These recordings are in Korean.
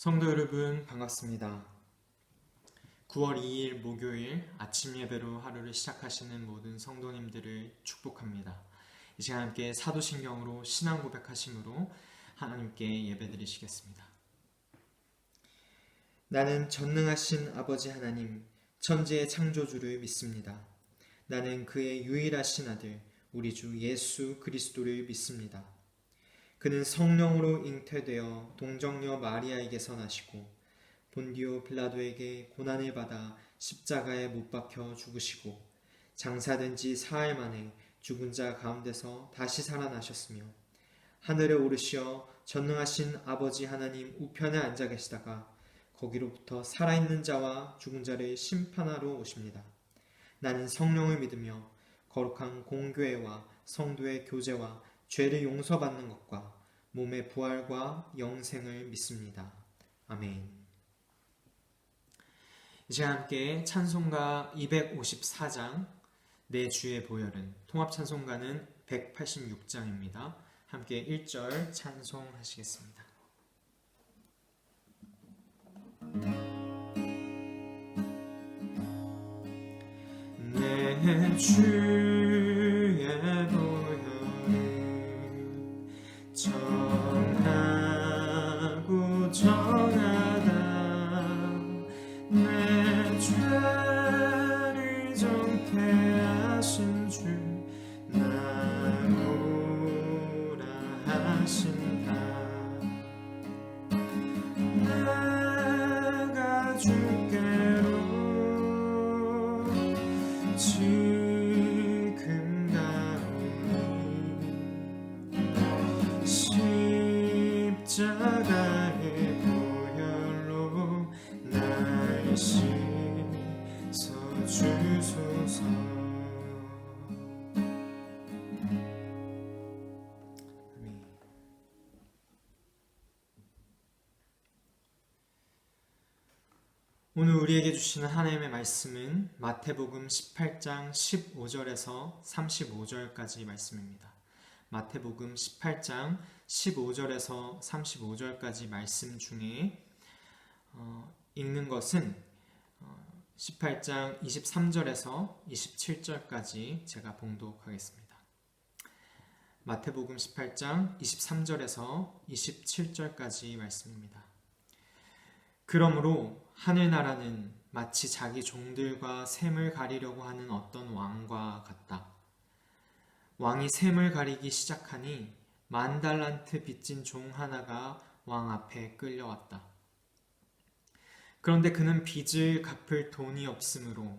성도 여러분 반갑습니다. 9월 2일 목요일 아침 예배로 하루를 시작하시는 모든 성도님들을 축복합니다. 이 시간 함께 사도신경으로 신앙 고백하심으로 하나님께 예배드리시겠습니다. 나는 전능하신 아버지 하나님, 천지의 창조주를 믿습니다. 나는 그의 유일하신 아들, 우리 주 예수 그리스도를 믿습니다. 그는 성령으로 잉태되어 동정녀 마리아에게서 나시고 본디오 빌라도에게 고난을 받아 십자가에 못 박혀 죽으시고 장사된 지 사흘 만에 죽은 자 가운데서 다시 살아나셨으며 하늘에 오르시어 전능하신 아버지 하나님 우편에 앉아 계시다가 거기로부터 살아있는 자와 죽은 자를 심판하러 오십니다. 나는 성령을 믿으며 거룩한 공교회와 성도의 교제와 죄를 용서받는 것과 몸의 부활과 영생을 믿습니다. 아멘. 이제 함께 찬송가 254장 내 주의 보혈은, 통합 찬송가는 186장입니다. 함께 1절 찬송하시겠습니다. 내 주의 보혈은 정하고 정하다 내 죄를 정케 하신 주 나오라 하신다. 내가 주께로 지금 가오니 십자가의 보혈로 날 씻어주소서. 오늘 우리에게 주시는 하나님의 말씀은 마태복음 18장 15절에서 35절까지 말씀입니다. 마태복음 18장 15절에서 35절까지 말씀 중에 읽는 것은 18장 23절에서 27절까지 제가 봉독하겠습니다. 마태복음 18장 23절에서 27절까지 말씀입니다. 그러므로 하늘나라는 마치 자기 종들과 샘을 가리려고 하는 어떤 왕과 같다. 왕이 샘을 가리기 시작하니 10,000달란트 빚진 종 하나가 왕 앞에 끌려왔다. 그런데 그는 빚을 갚을 돈이 없으므로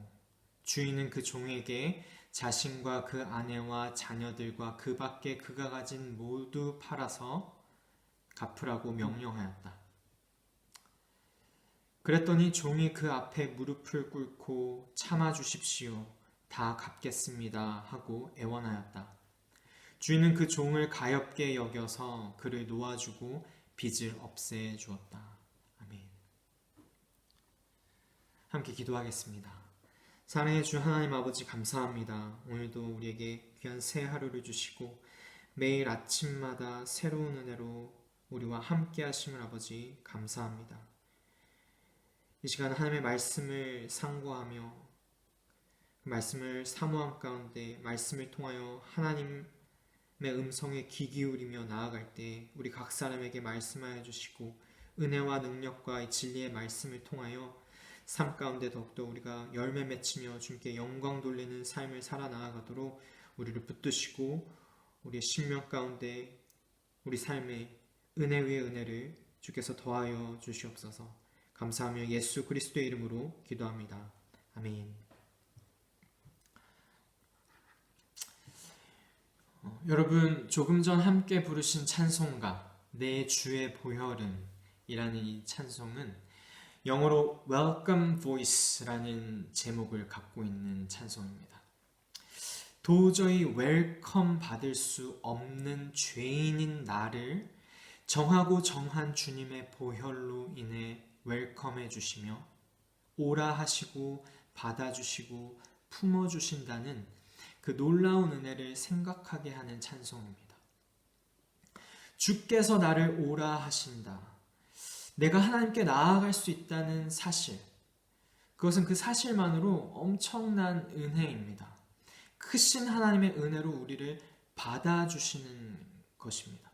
주인은 그 종에게 자신과 그 아내와 자녀들과 그 밖에 그가 가진 모두 팔아서 갚으라고 명령하였다. 그랬더니 종이 그 앞에 무릎을 꿇고 참아주십시오. 다 갚겠습니다. 하고 애원하였다. 주인은 그 종을 가엾게 여겨서 그를 놓아주고 빚을 없애주었다. 아멘. 함께 기도하겠습니다. 사랑의 주 하나님 아버지 감사합니다. 오늘도 우리에게 귀한 새 하루를 주시고 매일 아침마다 새로운 은혜로 우리와 함께 하심을 아버지 감사합니다. 이 시간 하나님의 말씀을 상고하며 그 말씀을 사모함 가운데 말씀을 통하여 하나님의 음성에 귀 기울이며 나아갈 때 우리 각 사람에게 말씀하여 주시고 은혜와 능력과 진리의 말씀을 통하여 삶 가운데 더욱더 우리가 열매 맺히며 주님께 영광 돌리는 삶을 살아 나아가도록 우리를 붙드시고 우리의 심령 가운데 우리 삶에 은혜 위에 은혜를 주께서 더하여 주시옵소서. 감사하며 예수 그리스도의 이름으로 기도합니다. 아멘. 여러분 조금 전 함께 부르신 찬송가 내 주의 보혈은 이라는 이 찬송은 영어로 Welcome Voice라는 제목을 갖고 있는 찬송입니다. 도저히 웰컴 받을 수 없는 죄인인 나를 정하고 정한 주님의 보혈로 인해 웰컴해 주시며 오라 하시고 받아주시고 품어주신다는 그 놀라운 은혜를 생각하게 하는 찬송입니다. 주께서 나를 오라 하신다. 내가 하나님께 나아갈 수 있다는 사실, 그것은 그 사실만으로 엄청난 은혜입니다. 크신 하나님의 은혜로 우리를 받아주시는 것입니다.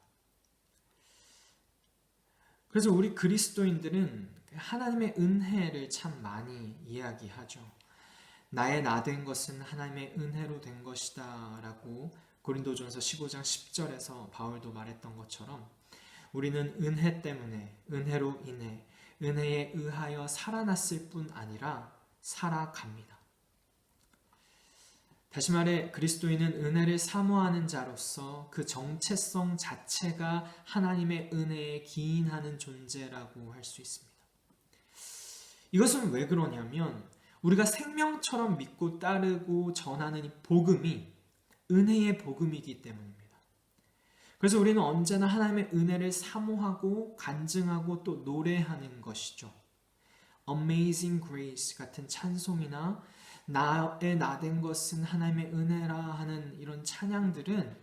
그래서 우리 그리스도인들은 하나님의 은혜를 참 많이 이야기하죠. 나의 나 된 것은 하나님의 은혜로 된 것이다 라고 고린도전서 15장 10절에서 바울도 말했던 것처럼 우리는 은혜 때문에, 은혜로 인해, 은혜에 의하여 살아났을 뿐 아니라 살아갑니다. 다시 말해 그리스도인은 은혜를 사모하는 자로서 그 정체성 자체가 하나님의 은혜에 기인하는 존재라고 할 수 있습니다. 이것은 왜 그러냐면 우리가 생명처럼 믿고 따르고 전하는 이 복음이 은혜의 복음이기 때문입니다. 그래서 우리는 언제나 하나님의 은혜를 사모하고 간증하고 또 노래하는 것이죠. Amazing Grace 같은 찬송이나 나의 나 된 것은 하나님의 은혜라 하는 이런 찬양들은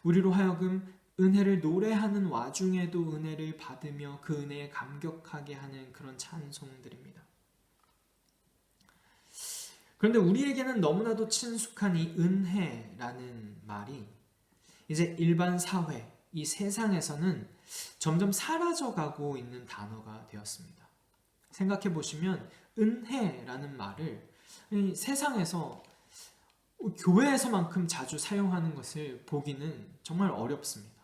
우리로 하여금 은혜를 노래하는 와중에도 은혜를 받으며 그 은혜에 감격하게 하는 그런 찬송들입니다. 그런데 우리에게는 너무나도 친숙한 이 은혜라는 말이 이제 일반 사회, 이 세상에서는 점점 사라져가고 있는 단어가 되었습니다. 생각해 보시면 은혜라는 말을 세상에서 교회에서만큼 자주 사용하는 것을 보기는 정말 어렵습니다.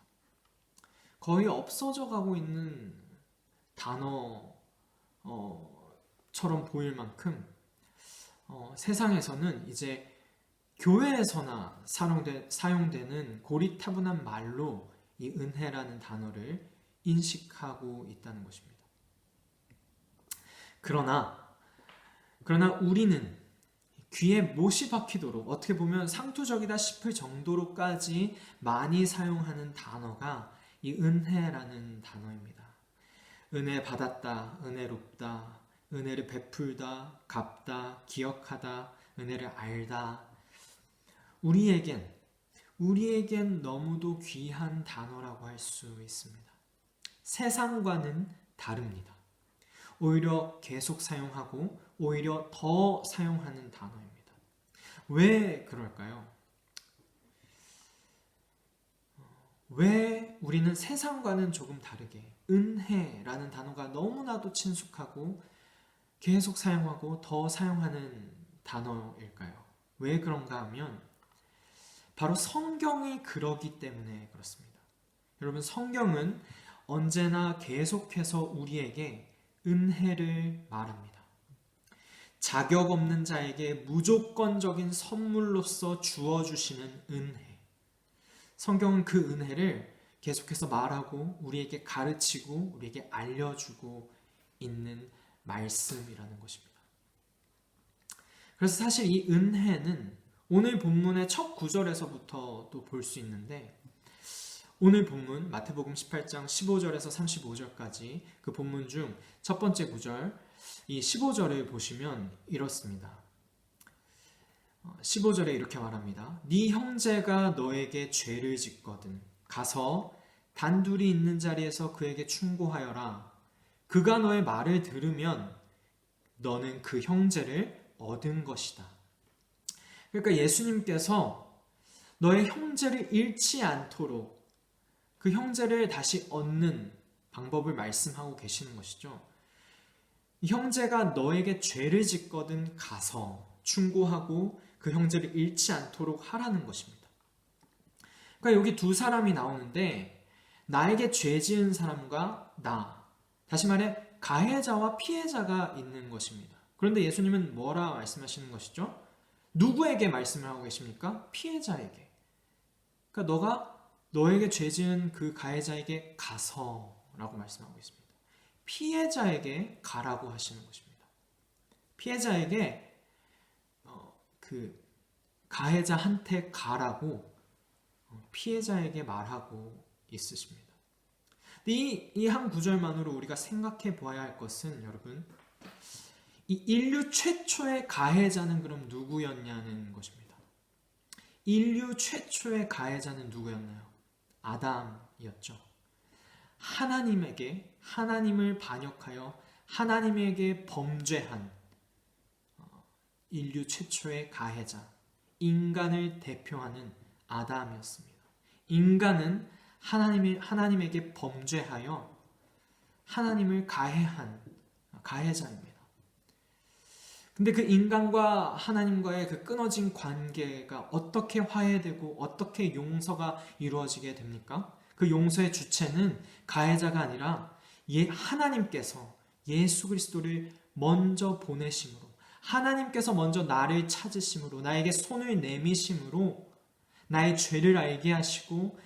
거의 없어져 가고 있는 단어처럼 보일 만큼 세상에서는 이제 교회에서나 사용되는 고리타분한 말로 이 은혜라는 단어를 인식하고 있다는 것입니다. 그러나 우리는 귀에 못이 박히도록 어떻게 보면 상투적이다 싶을 정도로까지 많이 사용하는 단어가 이 은혜라는 단어입니다. 은혜 받았다, 은혜롭다, 은혜를 베풀다, 갚다, 기억하다, 은혜를 알다. 우리에겐 너무도 귀한 단어라고 할 수 있습니다. 세상과는 다릅니다. 오히려 계속 사용하고 오히려 더 사용하는 단어입니다. 왜 그럴까요? 왜 우리는 세상과는 조금 다르게 은혜라는 단어가 너무나도 친숙하고 계속 사용하고 더 사용하는 단어일까요? 왜 그런가 하면 바로 성경이 그러기 때문에 그렇습니다. 여러분, 성경은 언제나 계속해서 우리에게 은혜를 말합니다. 자격 없는 자에게 무조건적인 선물로서 주어주시는 은혜. 성경은 그 은혜를 계속해서 말하고 우리에게 가르치고 우리에게 알려주고 있는 말씀이라는 것입니다. 그래서 사실 이 은혜는 오늘 본문의 첫 구절에서부터 또 볼 수 있는데 오늘 본문 마태복음 18장 15절에서 35절까지 그 본문 중 첫 번째 구절, 이 15절을 보시면 이렇습니다. 15절에 이렇게 말합니다. 네 형제가 너에게 죄를 짓거든 가서 단둘이 있는 자리에서 그에게 충고하여라. 그가 너의 말을 들으면 너는 그 형제를 얻은 것이다. 그러니까 예수님께서 너의 형제를 잃지 않도록 그 형제를 다시 얻는 방법을 말씀하고 계시는 것이죠. 형제가 너에게 죄를 짓거든 가서 충고하고 그 형제를 잃지 않도록 하라는 것입니다. 그러니까 여기 두 사람이 나오는데 나에게 죄 지은 사람과 나, 다시 말해 가해자와 피해자가 있는 것입니다. 그런데 예수님은 뭐라 말씀하시는 것이죠? 누구에게 말씀을 하고 계십니까? 피해자에게. 그러니까 너에게 죄 지은 그 가해자에게 가서 라고 말씀하고 있습니다. 피해자에게 가라고 하시는 것입니다. 피해자에게 그 가해자한테 가라고 피해자에게 말하고 있으십니다. 이 한 구절만으로 우리가 생각해 보아야 할 것은 여러분, 이 인류 최초의 가해자는 그럼 누구였냐는 것입니다. 인류 최초의 가해자는 누구였나요? 아담이었죠. 하나님에게 하나님을 반역하여 하나님에게 범죄한 인류 최초의 가해자, 인간을 대표하는 아담이었습니다. 인간은 하나님에게 범죄하여 하나님을 가해한 가해자입니다. 근데 그 인간과 하나님과의 그 끊어진 관계가 어떻게 화해되고 어떻게 용서가 이루어지게 됩니까? 그 용서의 주체는 가해자가 아니라 하나님께서 예수 그리스도를 먼저 보내심으로, 하나님께서 먼저 나를 찾으심으로, 나에게 손을 내미심으로 나의 죄를 알게 하시고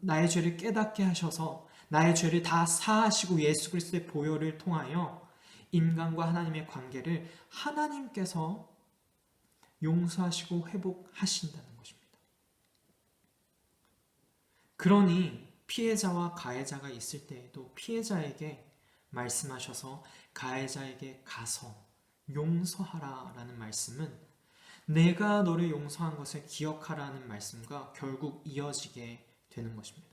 나의 죄를 깨닫게 하셔서 나의 죄를 다 사하시고 예수 그리스도의 보혈을 통하여 인간과 하나님의 관계를 하나님께서 용서하시고 회복하신다는 것입니다. 그러니 피해자와 가해자가 있을 때에도 피해자에게 말씀하셔서 가해자에게 가서 용서하라라는 말씀은 내가 너를 용서한 것을 기억하라는 말씀과 결국 이어지게 되는 것입니다.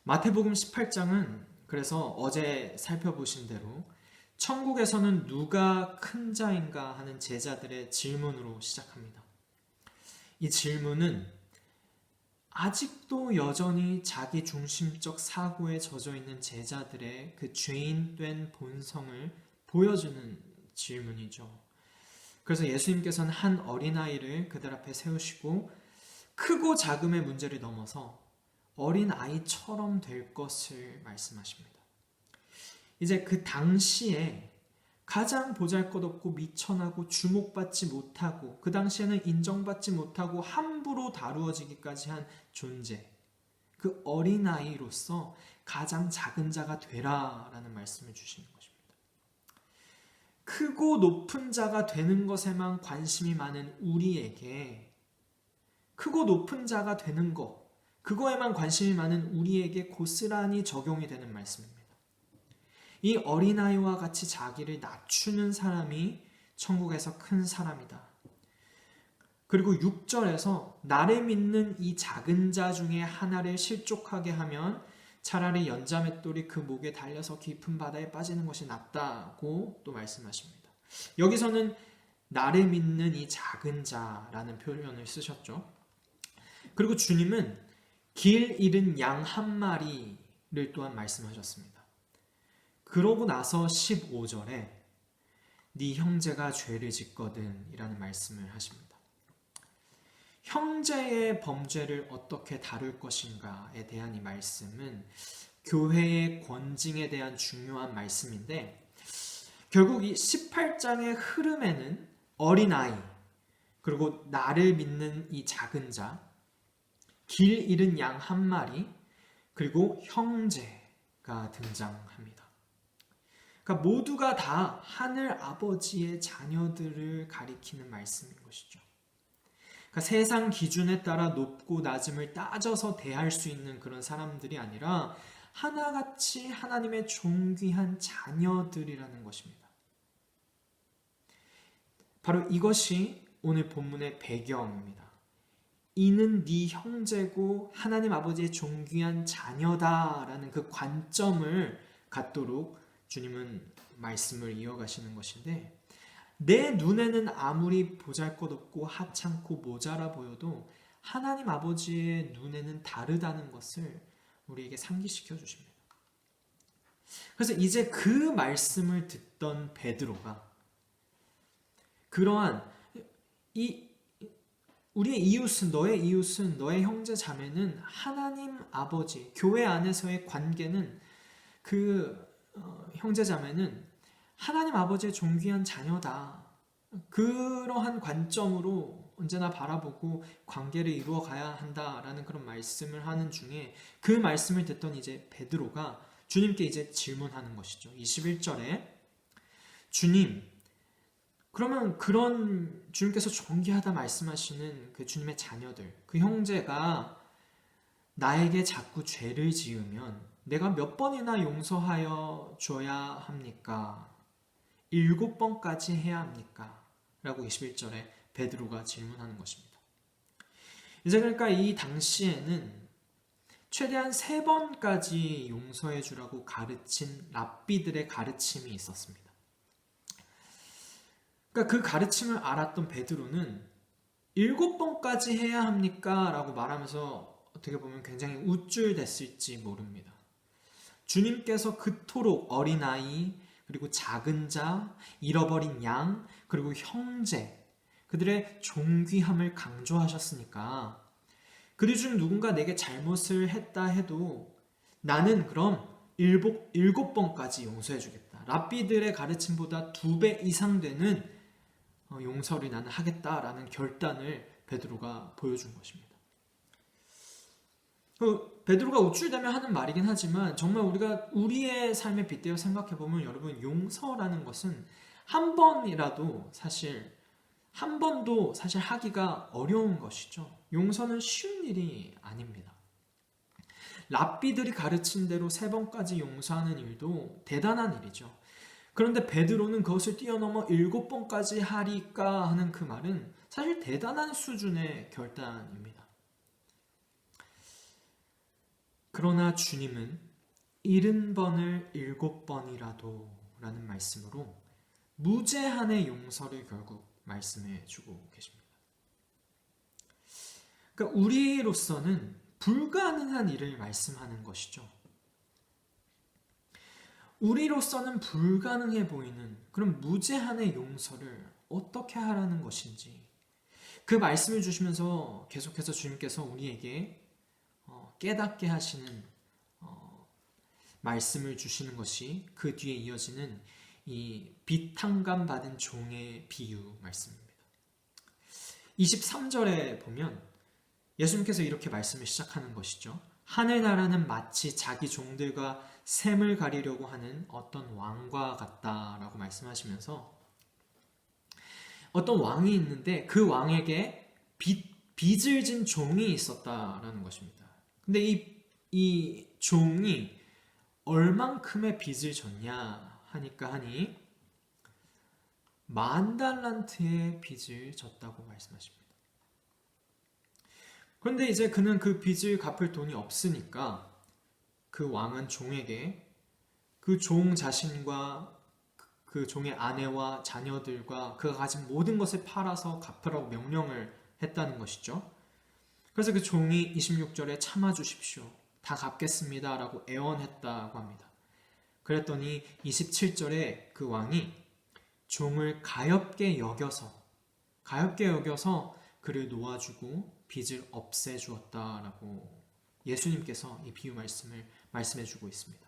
마태복음 18장은 그래서 어제 살펴보신 대로 천국에서는 누가 큰 자인가 하는 제자들의 질문으로 시작합니다. 이 질문은 아직도 여전히 자기 중심적 사고에 젖어 있는 제자들의 그 죄인된 본성을 보여주는 질문이죠. 그래서 예수님께서는 한 어린아이를 그들 앞에 세우시고 크고 작음의 문제를 넘어서 어린아이처럼 될 것을 말씀하십니다. 이제 그 당시에 가장 보잘것없고 미천하고 주목받지 못하고 그 당시에는 인정받지 못하고 함부로 다루어지기까지 한 존재, 그 어린아이로서 가장 작은 자가 되라라는 말씀을 주시는 것입니다. 크고 높은 자가 되는 것에만 관심이 많은 우리에게, 크고 높은 자가 되는 것, 그거에만 관심이 많은 우리에게 고스란히 적용이 되는 말씀입니다. 이 어린아이와 같이 자기를 낮추는 사람이 천국에서 큰 사람이다. 그리고 6절에서 나를 믿는 이 작은 자 중에 하나를 실족하게 하면 차라리 연자맷돌이 그 목에 달려서 깊은 바다에 빠지는 것이 낫다고 또 말씀하십니다. 여기서는 나를 믿는 이 작은 자라는 표현을 쓰셨죠. 그리고 주님은 길 잃은 양 한 마리를 또한 말씀하셨습니다. 그러고 나서 15절에 네 형제가 죄를 짓거든 이라는 말씀을 하십니다. 형제의 범죄를 어떻게 다룰 것인가에 대한 이 말씀은 교회의 권징에 대한 중요한 말씀인데, 결국 이 18장의 흐름에는 어린아이, 그리고 나를 믿는 이 작은 자, 길 잃은 양 한 마리, 그리고 형제가 등장합니다. 그러니까 모두가 다 하늘 아버지의 자녀들을 가리키는 말씀인 것이죠. 그러니까 세상 기준에 따라 높고 낮음을 따져서 대할 수 있는 그런 사람들이 아니라 하나같이 하나님의 존귀한 자녀들이라는 것입니다. 바로 이것이 오늘 본문의 배경입니다. 이는 네 형제고 하나님 아버지의 존귀한 자녀다라는 그 관점을 갖도록 주님은 말씀을 이어가시는 것인데, 내 눈에는 아무리 보잘것없고 하찮고 모자라 보여도 하나님 아버지의 눈에는 다르다는 것을 우리에게 상기시켜 주십니다. 그래서 이제 그 말씀을 듣던 베드로가 그러한 우리의 이웃은, 너의 형제 자매는 하나님 아버지, 교회 안에서의 관계는 그 형제 자매는 하나님 아버지의 존귀한 자녀다. 그러한 관점으로 언제나 바라보고 관계를 이루어 가야 한다라는 그런 말씀을 하는 중에 그 말씀을 듣던 이제 베드로가 주님께 이제 질문하는 것이죠. 21절에 주님, 그러면 그런 주님께서 존귀하다 말씀하시는 그 주님의 자녀들, 그 형제가 나에게 자꾸 죄를 지으면 내가 몇 번이나 용서하여 줘야 합니까? 7번까지 해야 합니까? 라고 21절에 베드로가 질문하는 것입니다. 이제 그러니까 이 당시에는 최대한 3번까지 용서해 주라고 가르친 랍비들의 가르침이 있었습니다. 그러니까 그 가르침을 알았던 베드로는 7번까지 해야 합니까? 라고 말하면서 어떻게 보면 굉장히 우쭐댔을지 모릅니다. 주님께서 그토록 어린아이, 그리고 작은 자, 잃어버린 양, 그리고 형제, 그들의 존귀함을 강조하셨으니까 그들 중 누군가 내게 잘못을 했다 해도 나는 그럼 7번까지 용서해 주겠다. 랍비들의 가르침보다 2배 이상 되는 용서를 나는 하겠다라는 결단을 베드로가 보여준 것입니다. 베드로가 우쭐대며 하는 말이긴 하지만 정말 우리가 우리의 삶에 빗대어 생각해보면 여러분, 용서라는 것은 한 번도 사실 하기가 어려운 것이죠. 용서는 쉬운 일이 아닙니다. 랍비들이 가르친 대로 3번까지 용서하는 일도 대단한 일이죠. 그런데 베드로는 그것을 뛰어넘어 7번까지 하리까 하는 그 말은 사실 대단한 수준의 결단입니다. 그러나 주님은 70번을 7번이라도 라는 말씀으로 무제한의 용서를 결국 말씀해 주고 계십니다. 그러니까 우리로서는 불가능한 일을 말씀하는 것이죠. 우리로서는 불가능해 보이는 그런 무제한의 용서를 어떻게 하라는 것인지, 그 말씀을 주시면서 계속해서 주님께서 우리에게 깨닫게 하시는 말씀을 주시는 것이 그 뒤에 이어지는 이 비탕감 받은 종의 비유 말씀입니다. 23절에 보면 예수님께서 이렇게 말씀을 시작하는 것이죠. 하늘나라는 마치 자기 종들과 샘을 가리려고 하는 어떤 왕과 같다라고 말씀하시면서 어떤 왕이 있는데 그 왕에게 빚을 진 종이 있었다라는 것입니다. 근데 이 종이 얼만큼의 빚을 졌냐 하니 10,000달란트의 빚을 졌다고 말씀하십니다. 그런데 이제 그는 그 빚을 갚을 돈이 없으니까 그 왕은 종에게 그 종 자신과 그 종의 아내와 자녀들과 그가 가진 모든 것을 팔아서 갚으라고 명령을 했다는 것이죠. 그래서 그 종이 26절에 참아주십시오. 다 갚겠습니다. 라고 애원했다고 합니다. 그랬더니 27절에 그 왕이 종을 가엾게 여겨서 그를 놓아주고 빚을 없애주었다라고 예수님께서 이 비유 말씀을 말씀해주고 있습니다.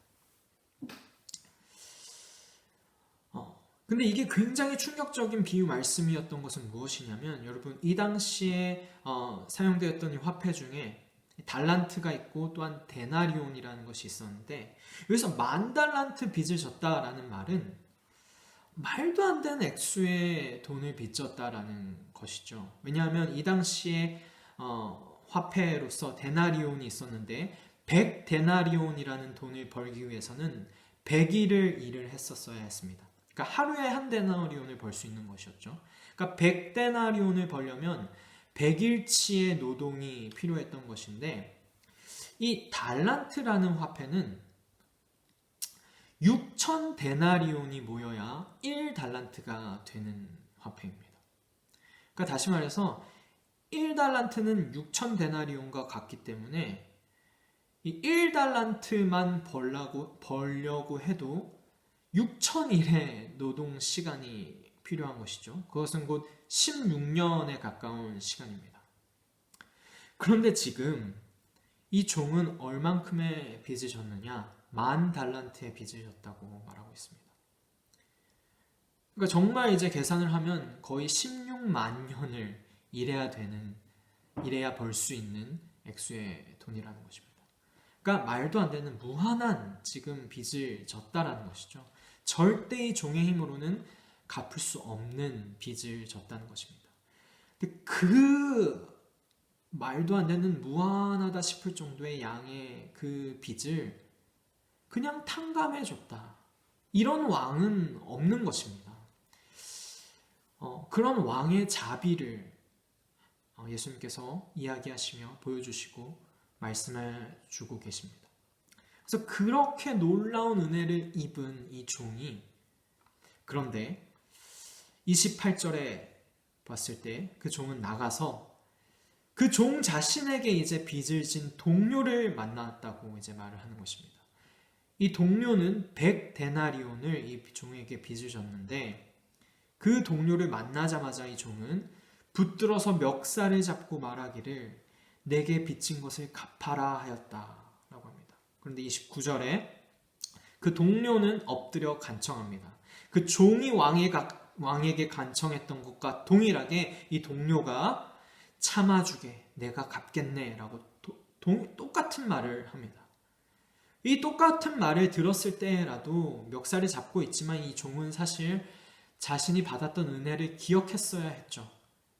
근데 이게 굉장히 충격적인 비유 말씀이었던 것은 무엇이냐면 여러분, 이 당시에 사용되었던 이 화폐 중에 달란트가 있고 또한 데나리온이라는 것이 있었는데 여기서 10,000달란트 빚을 졌다라는 말은 말도 안 되는 액수의 돈을 빚졌다라는 것이죠. 왜냐하면 이 당시에 화폐로서 데나리온이 있었는데 100데나리온이라는 돈을 벌기 위해서는 100일을 일을 했었어야 했습니다. 그러니까 하루에 한 데나리온을 벌 수 있는 것이었죠. 그러니까 100데나리온을 벌려면 100일치의 노동이 필요했던 것인데 이 달란트라는 화폐는 6,000데나리온이 모여야 1달란트가 되는 화폐입니다. 그러니까 다시 말해서 1달란트는 6,000데나리온과 같기 때문에 이 1달란트만 벌려고 해도 6,000일의 노동 시간이 필요한 것이죠. 그것은 곧 16년에 가까운 시간입니다. 그런데 지금 이 종은 얼만큼의 빚을 졌느냐? 10,000달란트의 빚을 졌다고 말하고 있습니다. 그러니까 정말 이제 계산을 하면 거의 16만 년을 일해야 벌 수 있는 액수의 돈이라는 것입니다. 그러니까 말도 안 되는 무한한 지금 빚을 졌다라는 것이죠. 절대의 종의 힘으로는 갚을 수 없는 빚을 졌다는 것입니다. 근데 그 말도 안 되는 무한하다 싶을 정도의 양의 그 빚을 그냥 탕감해 줬다. 이런 왕은 없는 것입니다. 그런 왕의 자비를 예수님께서 이야기하시며 보여주시고 말씀을 주고 계십니다. 그래서 그렇게 놀라운 은혜를 입은 이 종이, 그런데 28절에 봤을 때 그 종은 나가서 그 종 자신에게 이제 빚을 진 동료를 만났다고 이제 말을 하는 것입니다. 이 동료는 100데나리온을 이 종에게 빚을 졌는데, 그 동료를 만나자마자 이 종은 붙들어서 멱살을 잡고 말하기를 내게 빚진 것을 갚아라 하였다라고 합니다. 그런데 29절에 그 동료는 엎드려 간청합니다. 그 종이 왕에게 간청했던 것과 동일하게 이 동료가 참아주게, 내가 갚겠네 라고 똑같은 말을 합니다. 이 똑같은 말을 들었을 때라도 멱살을 잡고 있지만 이 종은 사실 자신이 받았던 은혜를 기억했어야 했죠.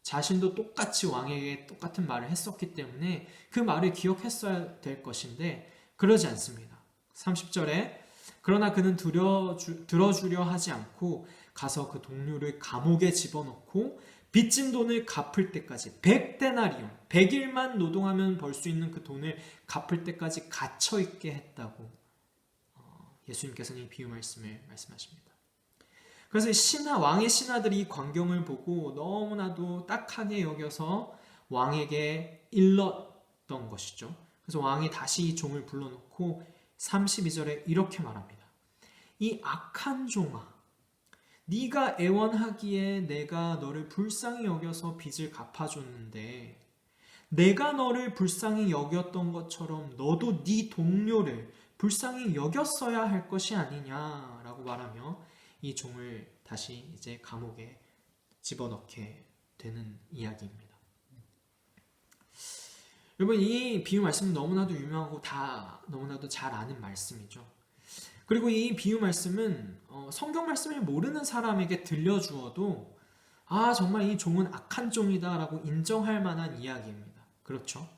자신도 똑같이 왕에게 똑같은 말을 했었기 때문에 그 말을 기억했어야 될 것인데 그러지 않습니다. 30절에 그러나 그는 들어주려 하지 않고 가서 그 동료를 감옥에 집어넣고 빚진 돈을 갚을 때까지 100데나리온, 100일만 노동하면 벌 수 있는 그 돈을 갚을 때까지 갇혀있게 했다고 예수님께서는 이 비유 말씀을 말씀하십니다. 그래서 왕의 신하들이 이 광경을 보고 너무나도 딱하게 여겨서 왕에게 일렀던 것이죠. 그래서 왕이 다시 이 종을 불러놓고 32절에 이렇게 말합니다. 이 악한 종아, 네가 애원하기에 내가 너를 불쌍히 여겨서 빚을 갚아줬는데 내가 너를 불쌍히 여겼던 것처럼 너도 네 동료를 불쌍히 여겼어야 할 것이 아니냐라고 말하며 이 종을 다시 이제 감옥에 집어넣게 되는 이야기입니다. 여러분, 이 비유 말씀은 너무나도 유명하고 다 너무나도 잘 아는 말씀이죠. 그리고 이 비유 말씀은 성경 말씀을 모르는 사람에게 들려주어도 정말 이 종은 악한 종이다 라고 인정할 만한 이야기입니다. 그렇죠?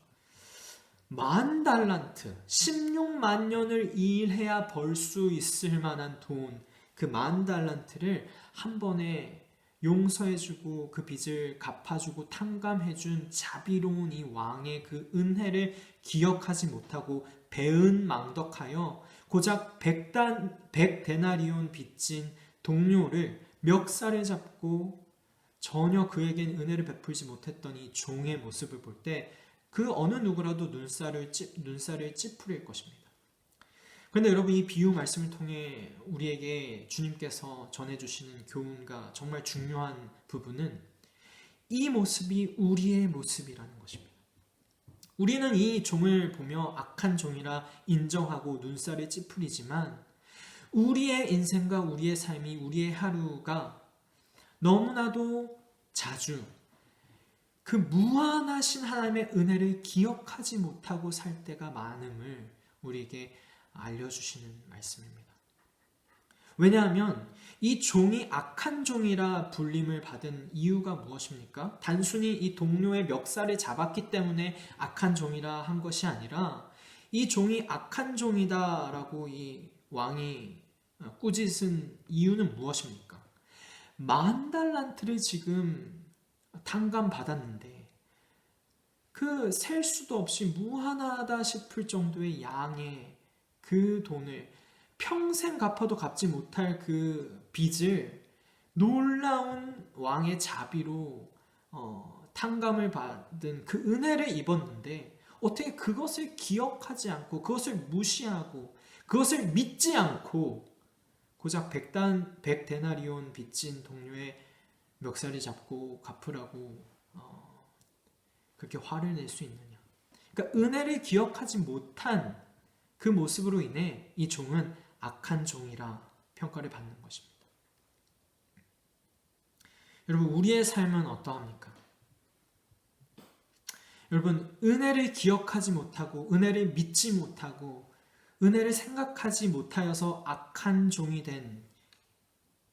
10,000달란트, 16만 년을 일해야 벌 수 있을 만한 돈, 그 10,000달란트를 한 번에 용서해주고 그 빚을 갚아주고 탕감해준 자비로운 이 왕의 그 은혜를 기억하지 못하고 배은망덕하여 고작 100데나리온 빚진 동료를 멱살을 잡고 전혀 그에겐 은혜를 베풀지 못했던 이 종의 모습을 볼 때 그 어느 누구라도 눈살을 찌푸릴 것입니다. 그런데 여러분, 이 비유 말씀을 통해 우리에게 주님께서 전해주시는 교훈과 정말 중요한 부분은 이 모습이 우리의 모습이라는 것입니다. 우리는 이 종을 보며 악한 종이라 인정하고 눈살을 찌푸리지만 우리의 인생과 우리의 삶이, 우리의 하루가 너무나도 자주 그 무한하신 하나님의 은혜를 기억하지 못하고 살 때가 많음을 우리에게 알려주시는 말씀입니다. 왜냐하면 이 종이 악한 종이라 불림을 받은 이유가 무엇입니까? 단순히 이 동료의 멱살을 잡았기 때문에 악한 종이라 한 것이 아니라 이 종이 악한 종이다라고 이 왕이 꾸짖은 이유는 무엇입니까? 10,000달란트를 지금 탕감받았는데 그 셀 수도 없이 무한하다 싶을 정도의 양의 그 돈을 평생 갚아도 갚지 못할 그 빚을 놀라운 왕의 자비로 탕감을 받은 그 은혜를 입었는데 어떻게 그것을 기억하지 않고 그것을 무시하고 그것을 믿지 않고 고작 100데나리온 빚진 동료의 멱살을 잡고 갚으라고 그렇게 화를 낼 수 있느냐. 그러니까 은혜를 기억하지 못한 그 모습으로 인해 이 종은 악한 종이라 평가를 받는 것입니다. 여러분, 우리의 삶은 어떠합니까? 여러분, 은혜를 기억하지 못하고 은혜를 믿지 못하고 은혜를 생각하지 못하여서 악한 종이 된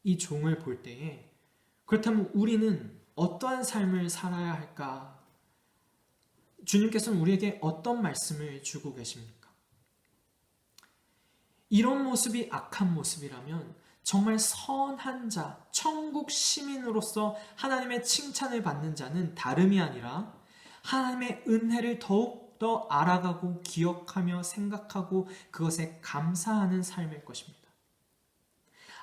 이 종을 볼 때에 그렇다면 우리는 어떠한 삶을 살아야 할까? 주님께서는 우리에게 어떤 말씀을 주고 계십니까? 이런 모습이 악한 모습이라면 정말 선한 자, 천국 시민으로서 하나님의 칭찬을 받는 자는 다름이 아니라 하나님의 은혜를 더욱 더욱더 알아가고 기억하며 생각하고 그것에 감사하는 삶일 것입니다.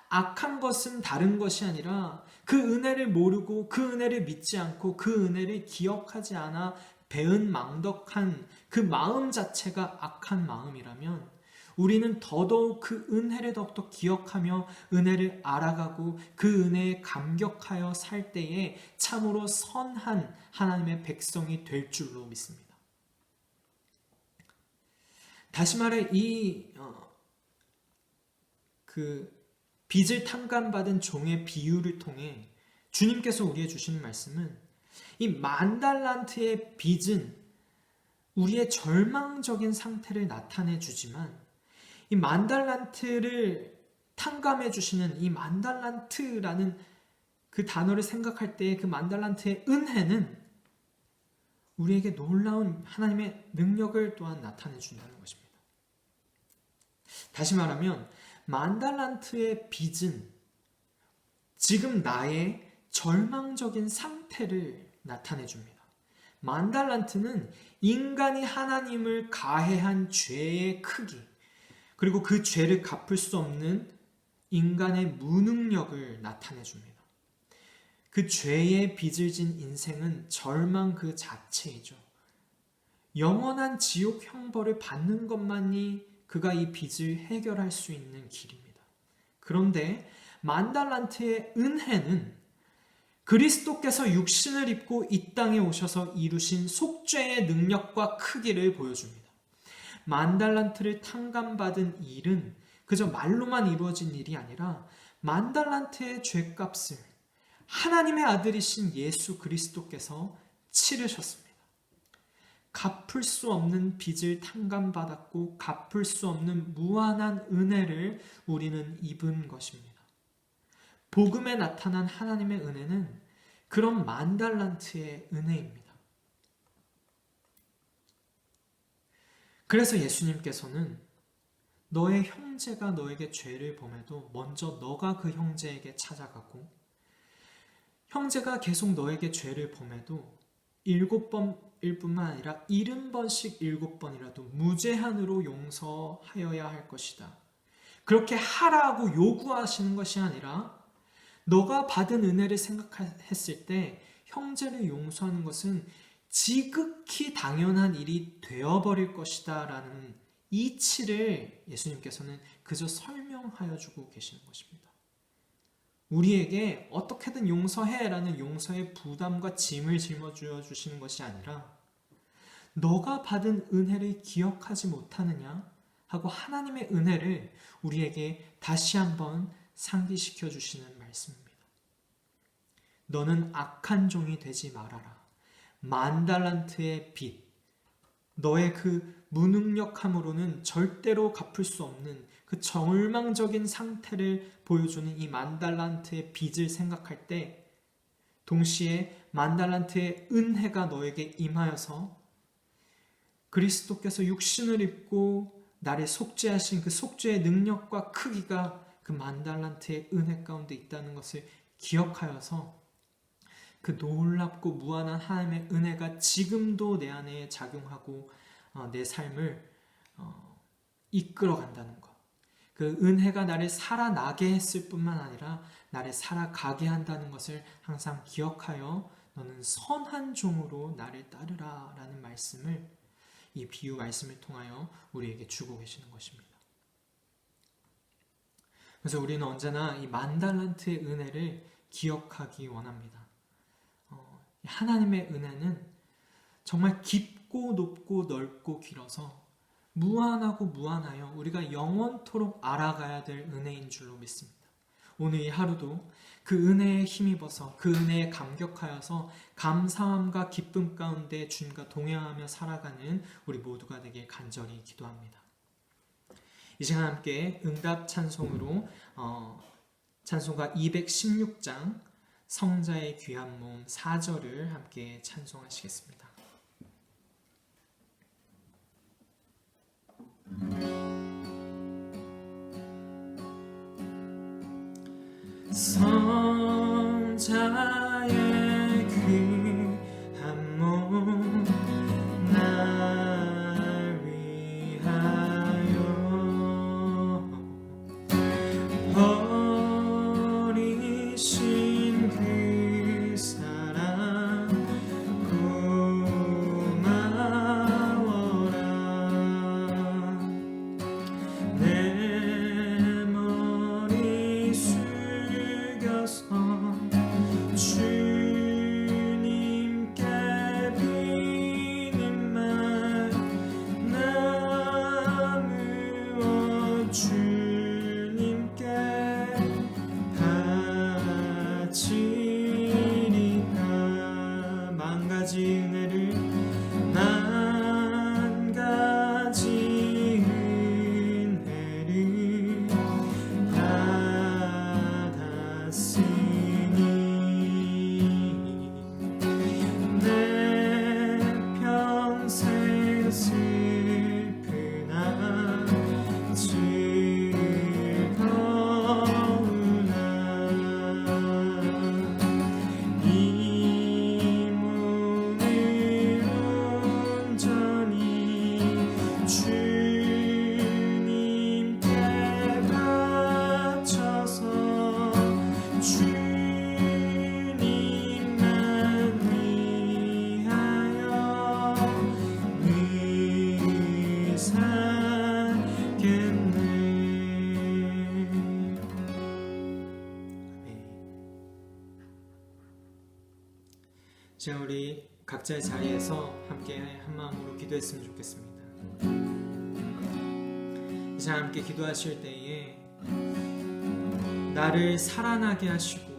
악한 것은 다른 것이 아니라 그 은혜를 모르고 그 은혜를 믿지 않고 그 은혜를 기억하지 않아 배은망덕한 그 마음 자체가 악한 마음이라면 우리는 더더욱 그 은혜를 더욱더 기억하며 은혜를 알아가고 그 은혜에 감격하여 살 때에 참으로 선한 하나님의 백성이 될 줄로 믿습니다. 다시 말해 빚을 탕감받은 종의 비유를 통해 주님께서 우리에게 주시는 말씀은 이 10,000달란트의 빚은 우리의 절망적인 상태를 나타내 주지만 이 10,000달란트를 탕감해 주시는 이 10,000달란트라는 그 단어를 생각할 때 그 10,000달란트의 은혜는 우리에게 놀라운 하나님의 능력을 또한 나타내 준다는 것입니다. 다시 말하면 10,000달란트의 빚은 지금 나의 절망적인 상태를 나타내 줍니다. 10,000달란트는 인간이 하나님을 가해한 죄의 크기, 그리고 그 죄를 갚을 수 없는 인간의 무능력을 나타내 줍니다. 그 죄의 빚을 진 인생은 절망 그 자체이죠. 영원한 지옥 형벌을 받는 것만이 그가 이 빚을 해결할 수 있는 길입니다. 그런데 10,000달란트의 은혜는 그리스도께서 육신을 입고 이 땅에 오셔서 이루신 속죄의 능력과 크기를 보여줍니다. 10,000달란트를 탕감받은 일은 그저 말로만 이루어진 일이 아니라 10,000달란트의 죄값을 하나님의 아들이신 예수 그리스도께서 치르셨습니다. 갚을 수 없는 빚을 탕감받았고 갚을 수 없는 무한한 은혜를 우리는 입은 것입니다. 복음에 나타난 하나님의 은혜는 그런 10,000달란트의 은혜입니다. 그래서 예수님께서는 너의 형제가 너에게 죄를 범해도 먼저 너가 그 형제에게 찾아가고 형제가 계속 너에게 죄를 범해도 7번일 뿐만 아니라 70번씩 7번이라도 무제한으로 용서하여야 할 것이다. 그렇게 하라고 요구하시는 것이 아니라 너가 받은 은혜를 생각했을 때 형제를 용서하는 것은 지극히 당연한 일이 되어버릴 것이다 라는 이치를 예수님께서는 그저 설명하여 주고 계시는 것입니다. 우리에게 어떻게든 용서해 라는 용서의 부담과 짐을 짊어져 주시는 것이 아니라 너가 받은 은혜를 기억하지 못하느냐 하고 하나님의 은혜를 우리에게 다시 한번 상기시켜 주시는 말씀입니다. 너는 악한 종이 되지 말아라. 10,000달란트의 빚, 너의 그 무능력함으로는 절대로 갚을 수 없는 그 절망적인 상태를 보여주는 이 10,000달란트의 빚을 생각할 때 동시에 10,000달란트의 은혜가 너에게 임하여서 그리스도께서 육신을 입고 나를 속죄하신 그 속죄의 능력과 크기가 그 10,000달란트의 은혜 가운데 있다는 것을 기억하여서 그 놀랍고 무한한 하나님의 은혜가 지금도 내 안에 작용하고 내 삶을 이끌어간다는 것. 그 은혜가 나를 살아나게 했을 뿐만 아니라 나를 살아가게 한다는 것을 항상 기억하여 너는 선한 종으로 나를 따르라 라는 말씀을 이 비유 말씀을 통하여 우리에게 주고 계시는 것입니다. 그래서 우리는 언제나 이 10,000달란트의 은혜를 기억하기 원합니다. 하나님의 은혜는 정말 깊고 높고 넓고 길어서 무한하고 무한하여 우리가 영원토록 알아가야 될 은혜인 줄로 믿습니다. 오늘 이 하루도 그 은혜에 힘입어서 그 은혜에 감격하여서 감사함과 기쁨 가운데 주님과 동행하며 살아가는 우리 모두가 되길 간절히 기도합니다. 이 시간 함께 응답 찬송으로 찬송가 216장 성자의 귀한 몸 4절을 함께 찬송하시겠습니다. 성자의 귀한 몸 나 내 평생 슬프나 즐거우나 이 문을 온전히 주님께 바쳐서 주님만 위하여 늘 살겠네. 자, 우리 각자의 자리에서 함께 한 마음으로 기도했으면 좋겠습니다. 자, 함께 기도하실 때에 나를 살아나게 하시고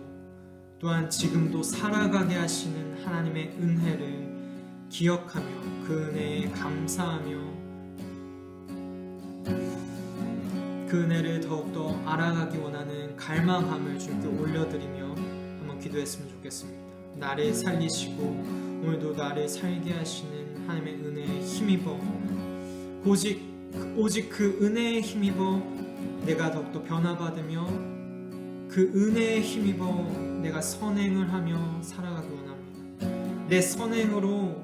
또한 지금도 살아가게 하시는 하나님의 은혜를 기억하며 그 은혜에 감사하며 그 은혜를 더욱더 알아가기 원하는 갈망함을 주님께 올려드리며 한번 기도했으면 좋겠습니다. 나를 살리시고 오늘도 나를 살게 하시는 하나님의 은혜에 힘입어 오직 그 은혜에 힘입어 내가 더욱더 변화받으며 그 은혜에 힘입어 내가 선행을 하며 살아가기 원합니다. 내 선행으로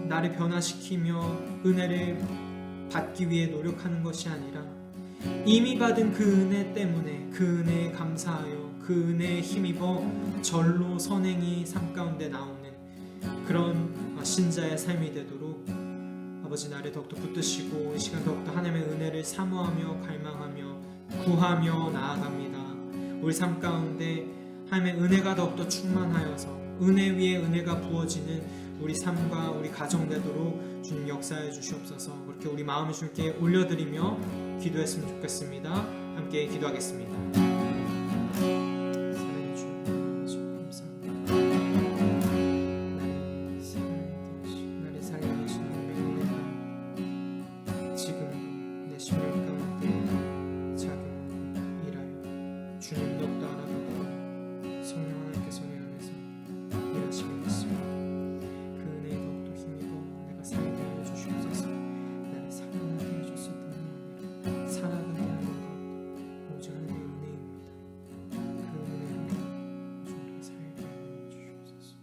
나를 변화시키며 은혜를 받기 위해 노력하는 것이 아니라 이미 받은 그 은혜 때문에 그 은혜에 감사하여 그 은혜에 힘입어 절로 선행이 삶 가운데 나오는 그런 신자의 삶이 되도록 아버지 나를 더욱더 붙드시고 이 시간 더욱더 하나님의 은혜를 사모하며 갈망하며 구하며 나아갑니다. 우리 삶 가운데 하나님의 은혜가 더욱더 충만하여서 은혜 위에 은혜가 부어지는 우리 삶과 우리 가정 되도록 주님 역사해 주시옵소서. 그렇게 우리 마음을 주님께 올려드리며 기도했으면 좋겠습니다. 함께 기도하겠습니다. 사랑해 주님 감사합니다. 나를 살려주신 하나님의 은혜가 지금 내 심령 가운데 작용하고 일하여 주님 더욱더 알아가고 성령 하나님께서 내 안에서 일하시게 됐습니다. 그 은혜에 더욱더 힘입어 내가 살게 하여 주시옵소서. 나를 살아나게 해줬을 뿐만 아니라 살아가게 하는 것 오직 하나님의 은혜입니다. 그 은혜로 우리가 살게 하여 주시옵소서.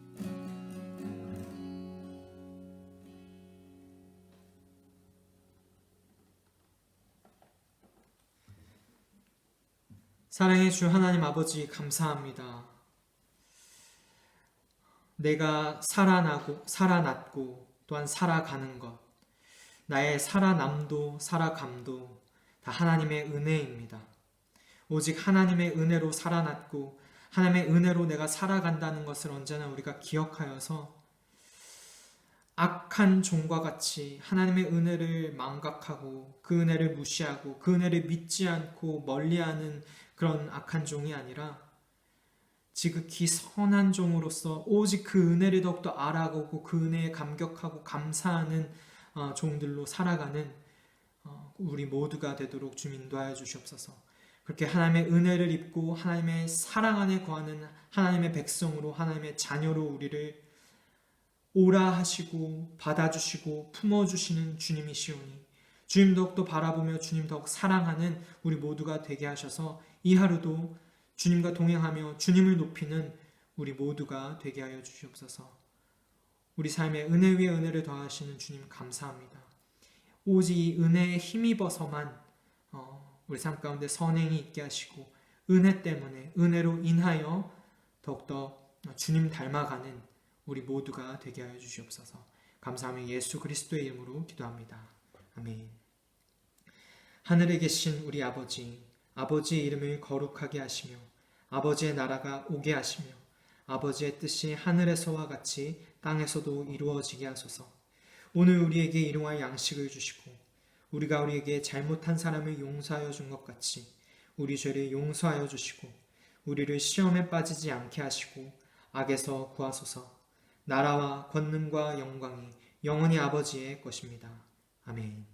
사랑의 주 하나님 아버지 감사합니다. 내가 살아났고 또한 살아가는 것, 나의 살아남도 살아감도 다 하나님의 은혜입니다. 오직 하나님의 은혜로 살아났고 하나님의 은혜로 내가 살아간다는 것을 언제나 우리가 기억하여서 악한 종과 같이 하나님의 은혜를 망각하고 그 은혜를 무시하고 그 은혜를 믿지 않고 멀리하는 그런 악한 종이 아니라 지극히 선한 종으로서 오직 그 은혜를 더욱더 알아가고 그 은혜에 감격하고 감사하는 종들로 살아가는 우리 모두가 되도록 주님 인도하여 주시옵소서. 그렇게 하나님의 은혜를 입고 하나님의 사랑 안에 거하는 하나님의 백성으로 하나님의 자녀로 우리를 오라 하시고 받아주시고 품어주시는 주님이시오니 주님 더욱더 바라보며 주님 더욱 사랑하는 우리 모두가 되게 하셔서 이 하루도 주님과 동행하며 주님을 높이는 우리 모두가 되게 하여 주시옵소서. 우리 삶에 은혜 위에 은혜를 더하시는 주님 감사합니다. 오직 이 은혜에 힘입어서만 우리 삶 가운데 선행이 있게 하시고 은혜 때문에 은혜로 인하여 더욱더 주님 닮아가는 우리 모두가 되게 하여 주시옵소서. 감사하며 예수 그리스도의 이름으로 기도합니다. 아멘. 하늘에 계신 우리 아버지, 아버지의 이름을 거룩하게 하시며 아버지의 나라가 오게 하시며 아버지의 뜻이 하늘에서와 같이 땅에서도 이루어지게 하소서. 오늘 우리에게 일용할 양식을 주시고 우리가 우리에게 잘못한 사람을 용서하여 준 것 같이 우리 죄를 용서하여 주시고 우리를 시험에 빠지지 않게 하시고 악에서 구하소서. 나라와 권능과 영광이 영원히 아버지의 것입니다. 아멘.